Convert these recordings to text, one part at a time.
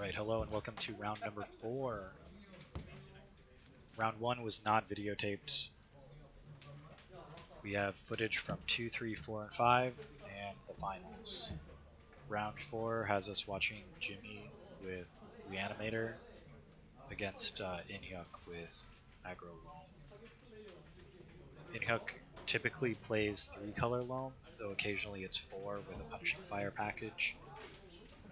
Alright, hello and welcome to round number 4. Round 1 was not videotaped. We have footage from 2, 3, 4, and 5, and the finals. Round 4 has us watching Jimmy with Reanimator against Inhyeok with Aggro Loam. Inhyeok typically plays 3-color Loam, though occasionally it's 4 with a Punishing Fire package.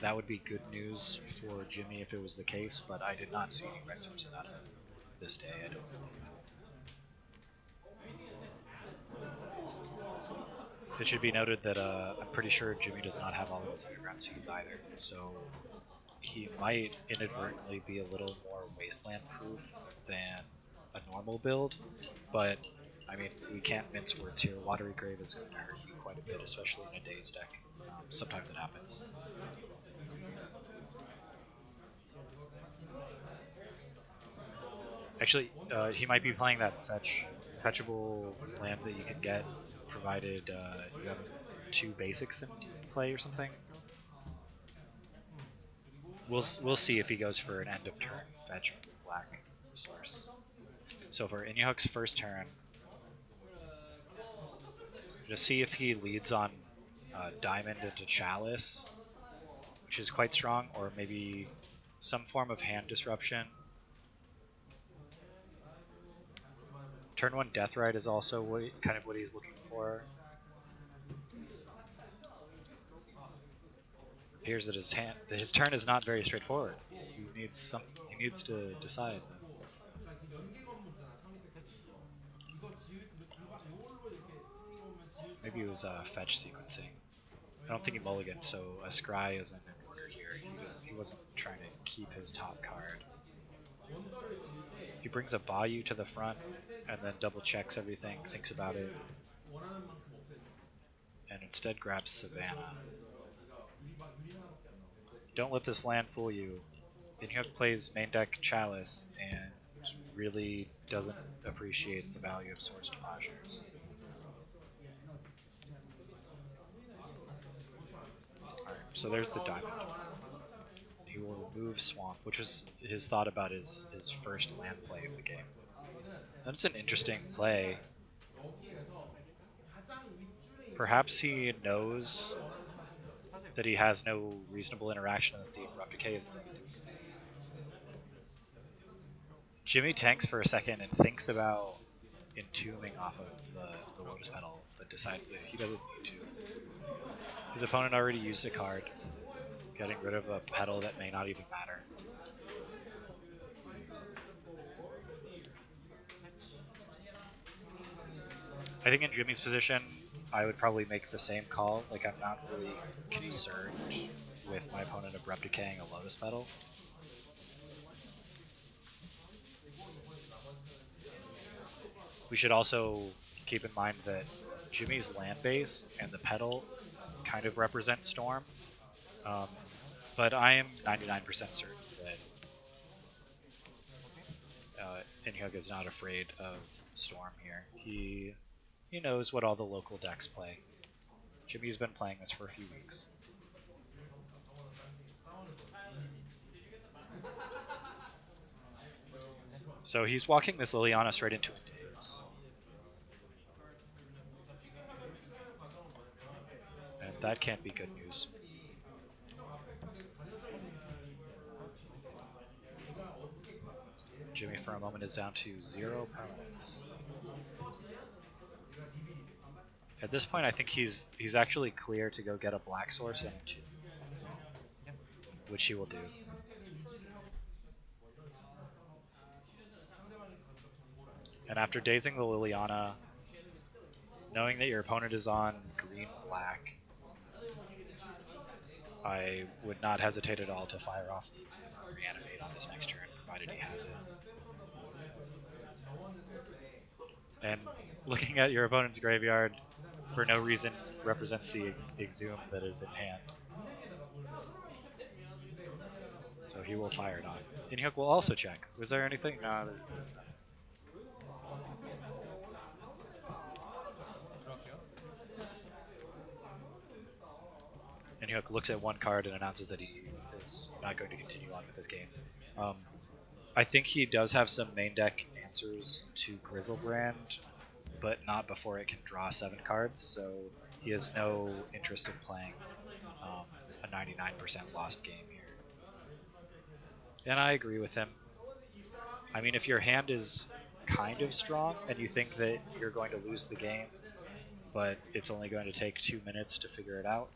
That would be good news for Jimmy if it was the case, but I did not see any red sources out of this day, I don't believe. It should be noted that I'm pretty sure Jimmy does not have all of his underground seeds either, so he might inadvertently be a little more wasteland proof than a normal build, but I mean, we can't mince words here. Watery Grave is going to hurt you quite a bit, especially in a Daze deck. Sometimes it happens. Actually, he might be playing that fetchable land that you can get, provided you have 2 basics in play or something. We'll see if he goes for an end of turn fetch black source. So for Inhyeok's first turn, just see if he leads on Diamond into Chalice, which is quite strong, or maybe some form of hand disruption. Turn 1 Deathrite is also kind of what he's looking for. Appears that his turn is not very straightforward. He needs to decide. Maybe it was fetch sequencing. I don't think he mulliganed, so a scry isn't in order here. He wasn't trying to keep his top card. He brings a Bayou to the front and then double checks everything, thinks about it, and instead grabs Savannah. Don't let this land fool you. Inhyeok plays main deck Chalice and really doesn't appreciate the value of Source Depositors. Alright, so there's the Diamond. He will remove Swamp, which is his thought about his first land play of the game. That's an interesting play. Perhaps he knows that he has no reasonable interaction and that the Abrupt Decay is limited. Jimmy tanks for a second and thinks about entombing off of the Lotus Petal, but decides that he doesn't need to. His opponent already used a card, getting rid of a petal that may not even matter. I think in Jimmy's position, I would probably make the same call. Like, I'm not really concerned with my opponent Abrupt Decaying a Lotus Petal. We should also keep in mind that Jimmy's land base and the petal kind of represent Storm, but I am 99% certain that Inhyeok is not afraid of Storm here. He knows what all the local decks play. Jimmy's been playing this for a few weeks. So he's walking this Liliana straight into a Daze. And that can't be good news. Jimmy for a moment is down to 0 permanents. At this point, I think he's actually clear to go get a black source and a 2, which he will do. And after dazing the Liliana, knowing that your opponent is on green-black, I would not hesitate at all to fire off the Reanimate on this next turn, provided he has it. And looking at your opponent's graveyard for no reason represents the Exhume that is in hand. So he will fire it on. Inhyeok will also check. Was there anything? No, there's nothing. Inhyeok looks at one card and announces that he is not going to continue on with this game. I think he does have some main deck answers to Grizzlebrand, but not before it can draw 7 cards, so he has no interest in playing a 99% lost game here. And I agree with him. I mean, if your hand is kind of strong and you think that you're going to lose the game, but it's only going to take 2 minutes to figure it out,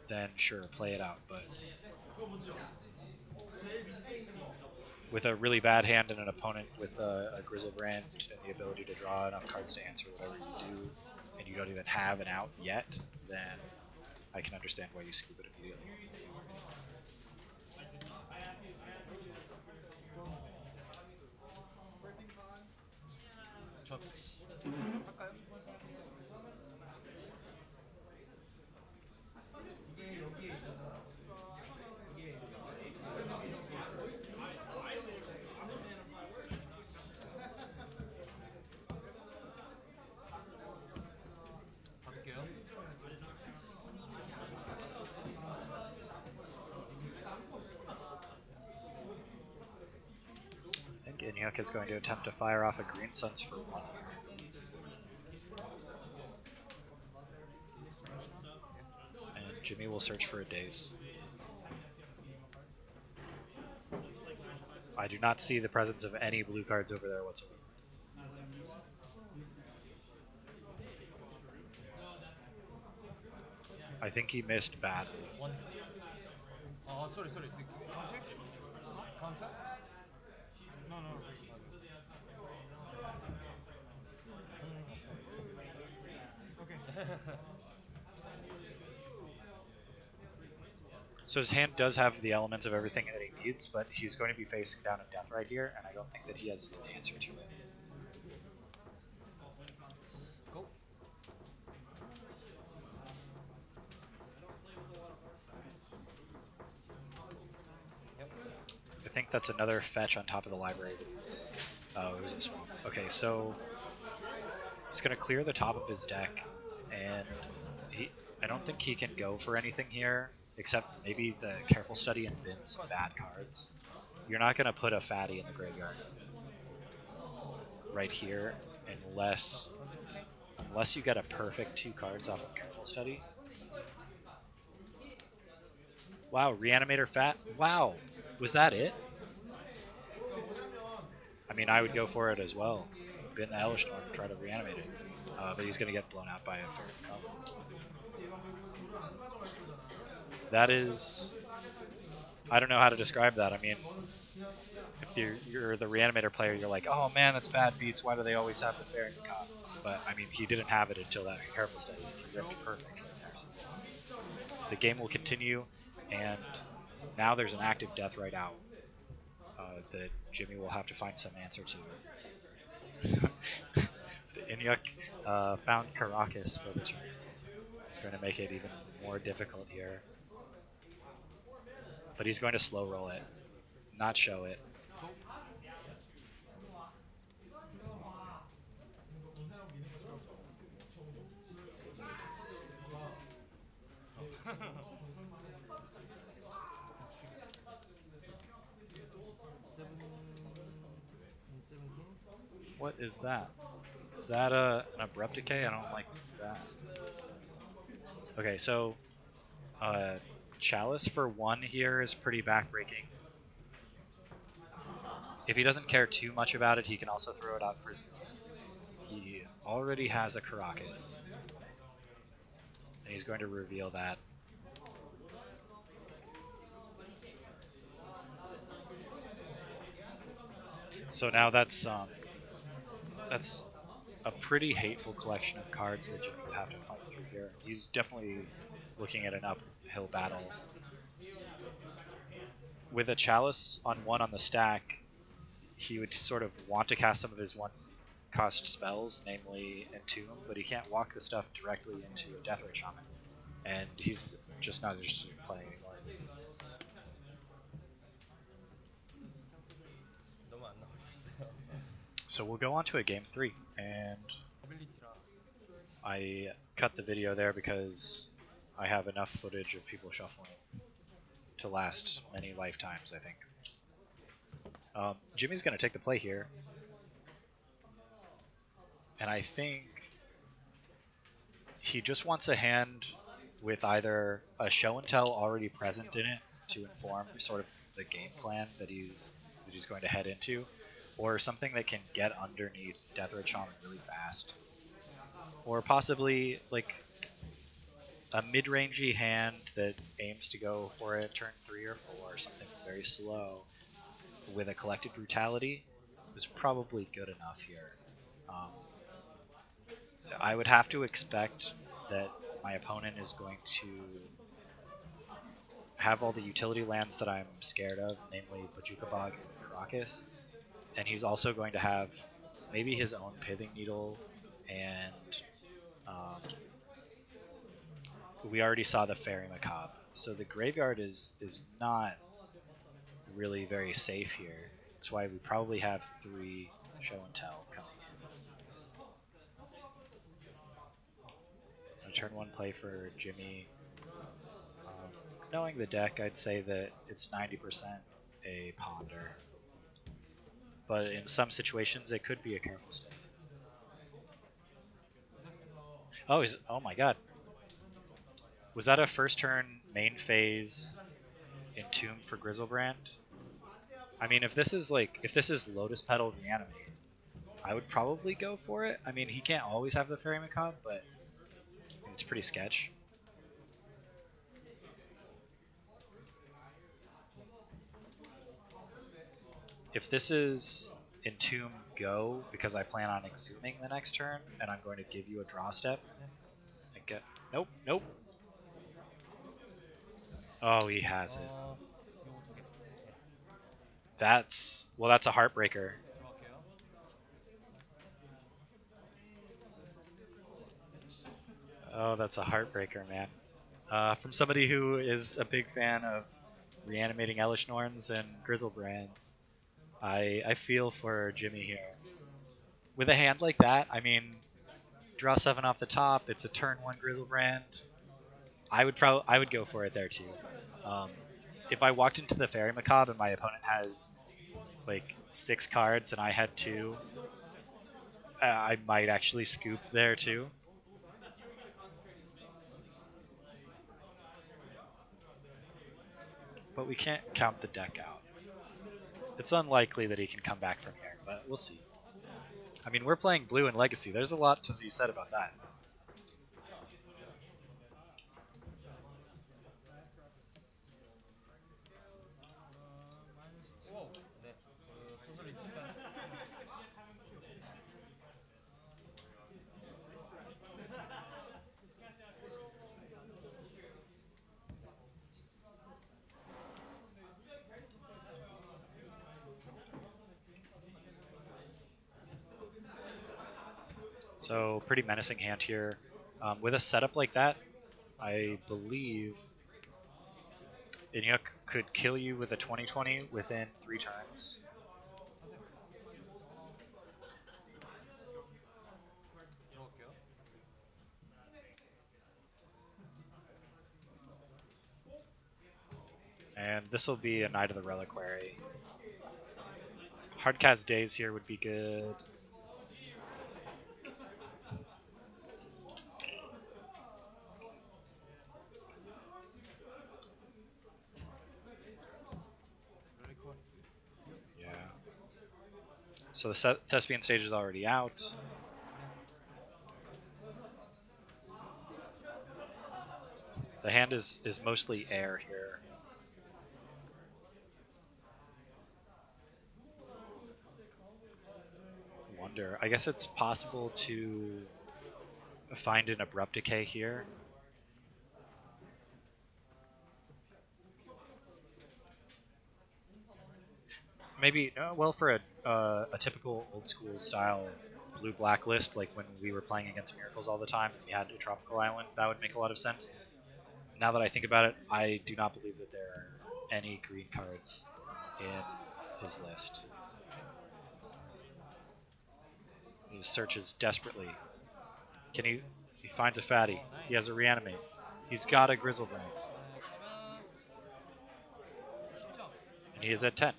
then sure, play it out. But with a really bad hand and an opponent with a Grizzlebrand and the ability to draw enough cards to answer whatever you do, and you don't even have an out yet, then I can understand why you scoop it immediately. I think Inhyeok is going to attempt to fire off a Green Suns for 1 here. And Jimmy will search for a Daze. I do not see the presence of any blue cards over there whatsoever. I think he missed badly. Sorry. Contact? No. Okay. So his hand does have the elements of everything that he needs, but he's going to be facing down a death right here, and I don't think that he has an answer to it. Go. I think that's another fetch on top of the library. Oh, it was a swamp. Okay, so he's going to clear the top of his deck, and I don't think he can go for anything here, except maybe the Careful Study and bin some bad cards. You're not going to put a fatty in the graveyard right here unless you get a perfect 2 cards off of Careful Study. Wow, Reanimator fat. Wow, was that it? I mean, I would go for it as well. Bin the Hellish Storm and try to reanimate it. But he's going to get blown out by a fair enough. That is... I don't know how to describe that. I mean, if you're the Reanimator player, you're like, oh man, that's bad beats. Why do they always have the Fairing Cop? But, I mean, he didn't have it until that Careful Study. He ripped perfect right there. So the game will continue, and now there's an active death right out that Jimmy will have to find some answer to. Inhyeok found Caracas for the turn. It's going to make it even more difficult here. But he's going to slow roll it, not show it. What is that? Is that an abrupt decay? I don't like that. Okay, so Chalice for 1 here is pretty backbreaking. If he doesn't care too much about it, he can also throw it out for 0. He already has a Caracas. And he's going to reveal that. So now that's a pretty hateful collection of cards that you would have to fight through here. He's definitely looking at an uphill battle. With a Chalice on 1 on the stack, he would sort of want to cast some of his 1-cost spells, namely Entomb, but he can't walk the stuff directly into a Deathray Shaman, and he's just not interested in playing anymore. So we'll go on to a game 3, and I cut the video there because I have enough footage of people shuffling to last many lifetimes, I think. Jimmy's going to take the play here. And I think he just wants a hand with either a show and tell already present in it to inform sort of the game plan that he's going to head into, or something that can get underneath Deathwitch Shaman really fast. Or possibly like a mid-rangey hand that aims to go for it turn 3 or 4, something very slow with a collected brutality is probably good enough here. I would have to expect that my opponent is going to have all the utility lands that I'm scared of, namely Bojuka Bog and Karakas, and he's also going to have maybe his own Pithing Needle, and we already saw the Fairy Macabre. So the graveyard is not really very safe here. That's why we probably have 3 show and tell coming in. A turn 1 play for Jimmy. Knowing the deck, I'd say that it's 90% a ponder. But in some situations, it could be a careful step. Oh my god. Was that a first turn main phase Entomb for Grizzlebrand? I mean, if this is Lotus Petal Reanimate, I would probably go for it. I mean, he can't always have the Fairy Macabre, but it's pretty sketch. If this is Entomb Go, because I plan on exhuming the next turn, and I'm going to give you a draw step, and get... Nope. Oh, he has it. That's a heartbreaker. Oh, that's a heartbreaker, man. From somebody who is a big fan of reanimating Elish Norns and Grizzlebrands, I feel for Jimmy here. With a hand like that, I mean, draw 7 off the top. It's a turn 1 Grizzlebrand. I would go for it there too. If I walked into the Fairy Macabre and my opponent had like 6 cards and I had 2, I might actually scoop there too. But we can't count the deck out. It's unlikely that he can come back from here, but we'll see. I mean, we're playing blue and Legacy. There's a lot to be said about that. So pretty menacing hand here. With a setup like that, I believe Inhyeok could kill you with a 20/20 within 3 turns. And this will be a Knight of the Reliquary. Hardcast Days here would be good. Yeah. So the Thespian stage is already out. The hand is mostly air here. Wonder. I guess it's possible to find an Abrupt Decay here. Maybe, well, for a typical old school style blue black list, like when we were playing against Miracles all the time and we had a Tropical Island, that would make a lot of sense. Now that I think about it, I do not believe that there are any green cards in his list. He searches desperately. He finds a fatty. He has a Reanimate. He's got a Grizzlebrand. He is at 10.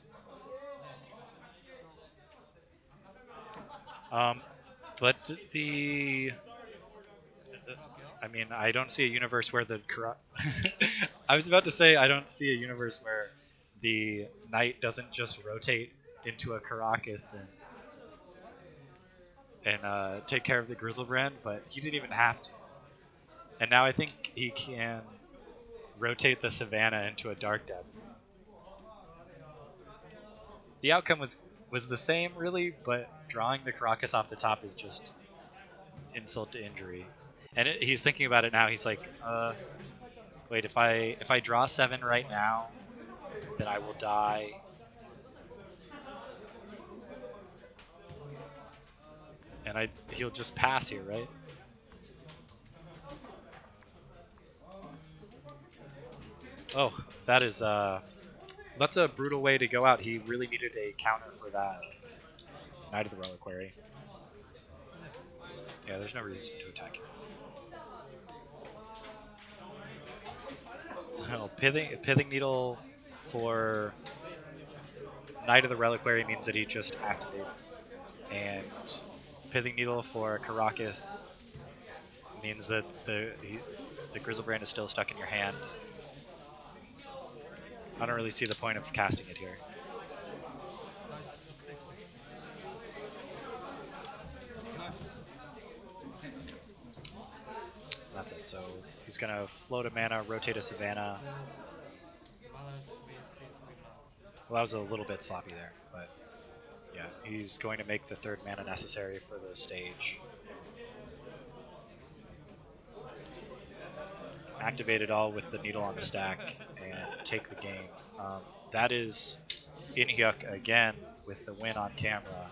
But I mean, I don't see a universe where the I was about to say I don't see a universe where the knight doesn't just rotate into a Caracas and take care of the Grizzlebrand, but he didn't even have to. And now I think he can rotate the Savannah into a Dark Depths. The outcome was the same, really, but drawing the Caracas off the top is just insult to injury. And he's thinking about it now. He's like, wait, if I draw 7 right now, then I will die. And he'll just pass here, right? Oh, that's a brutal way to go out. He really needed a counter for that Knight of the Reliquary. Yeah, there's no reason to attack here. So pithing Needle for Knight of the Reliquary means that he just activates, and Pithing Needle for Caracas means that the Grizzlebrand is still stuck in your hand. I don't really see the point of casting it here. That's it. So he's gonna float a mana, rotate a Savannah. Well, that was a little bit sloppy there, but yeah, he's going to make the 3rd mana necessary for the stage. Activate it all with the Needle on the stack and take the game. That is Inhyeok again with the win on camera.